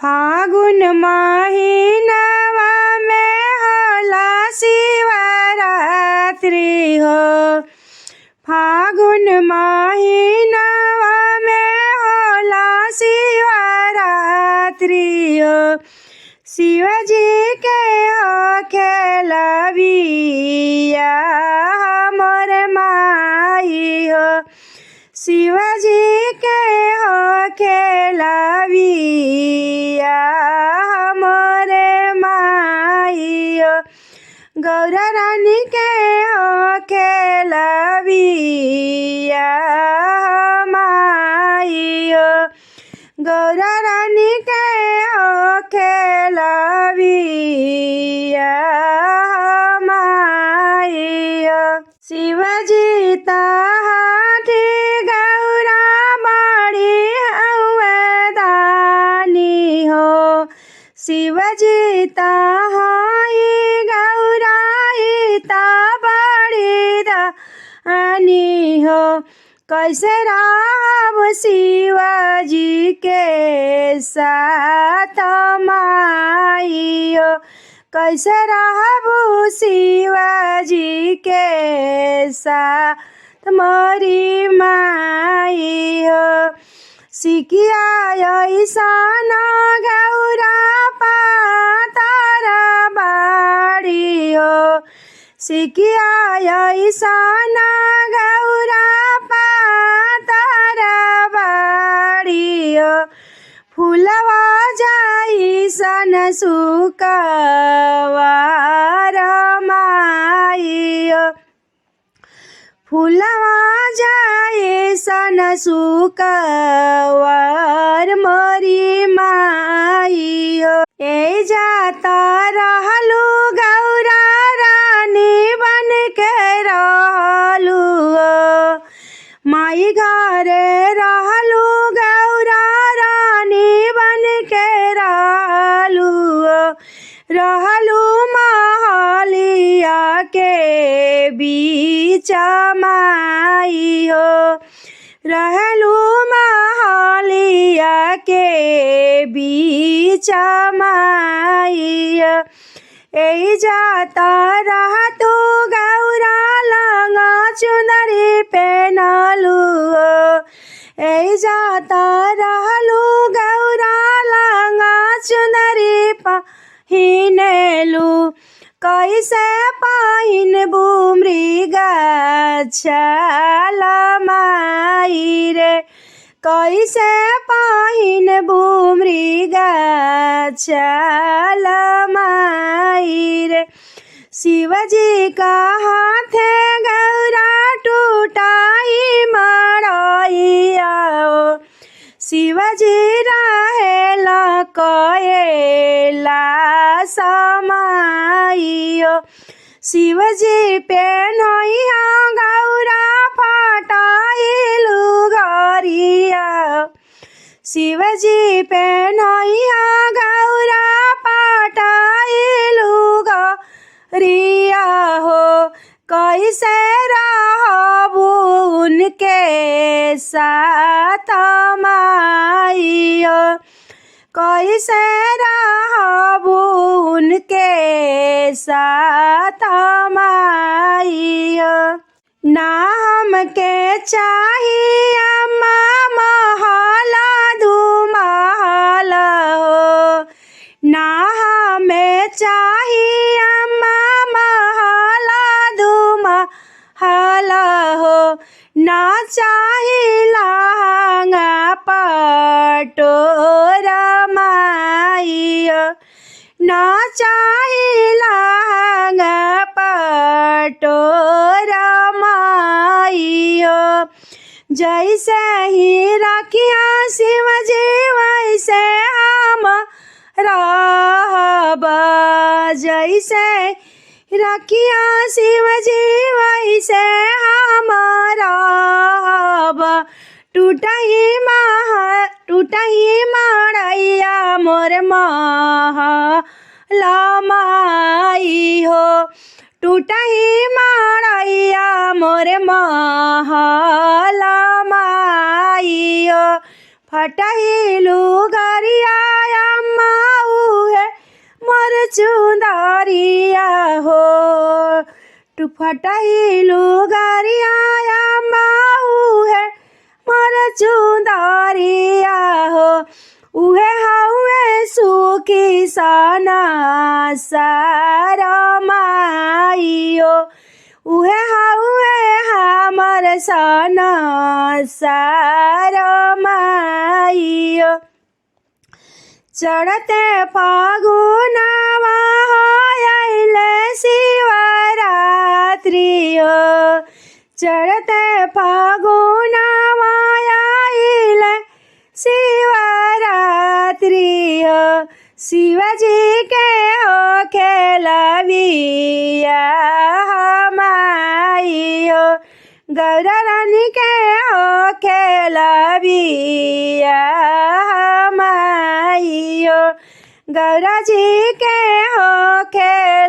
फागुन महीनवा में होला शिवरात्रि हो। फागुन महीनवा में होला शिवरात्रि हो। शिवजी के हो खेलबिया हमर माई हो। शिवजी के हो खेलबिया हमर माई हो। गौरा रानी के हो खेलबिया माई हो। गौरा रानी के हो खेलबिया माई हो। शिवजी ताहाठी गौरा बड़ी हउवे दानी हो। शिवजी ताहाई गौरा ता बड़ी दानी हो। कैसे रहब शिवजी के साथ माई हो। कैसे रहब शिवजी के साथ मोरी माई हो। सिकिया ऐसन गौरा पातर बाड़ी हो। सिकिया ऐसन गौरा पातर बाड़ी हो। फूलवा जइसन सुकवार माई हो। फूलवा जइसन सुकवार मोरी माई हो। ए जाता रहलू गौरा रानी बन के रहलू हो। माई घरे रहलू गौरा रानी बन के रहलू हो। रहलू महलिया के बीच माई हो। रहलू महलिया के बीच माई हो। ए जाता रहतू गौरा लंगा चुनरी पहनलू हो। ए जाता रहलू गौरा लंगा चुनरी पहिनलू। कैसे पहिनबू मृगछाल माई रे। कैसे पहिनबू मृगछाल माई रे। शिवजी का हाथे गौरा टूटाई मड़ैया हो। शिवजी रहेला कएला समाई हो। शिवजी पेन्हैया गौरा फटाइलू गरिया। शिवजी पेन्हैया गौरा फटाइलू गरिया हो। कैसे रहबू उनके साथ माई हो। कैसे रहबू उनके साथ माई हो। ना हमके चाहिए महल दू महल हो। ना हमें चाहिए महल दू महल हो। ना चाही लहंगा पटोरा माई हो। ना चाही लहंगा पटोरा माई हो। जैसे ही रखिया शिवजी वैसे हम रहब। जैसे रखिया शिवजी वैसे हम रहब। टूटही मड़ैया मोर महल माई हो। टूटही मड़ैया मोर महल माई हो। फटहिलू गरिया फटही लुगरिया माऊ है मोर चुंदरिया हो उहे हउए सुखी सना माइयो उहे हउए हमर सना माइयो चढ़ते फागुनवा आइले शिवरात्रि हो चढ़ते फागुनवा आइले शिवरात्रि हो शिवजी के हो खेलबिया माई हो गौरा रानी के हो खेलबिया माई हो गौरा जी के हो खेल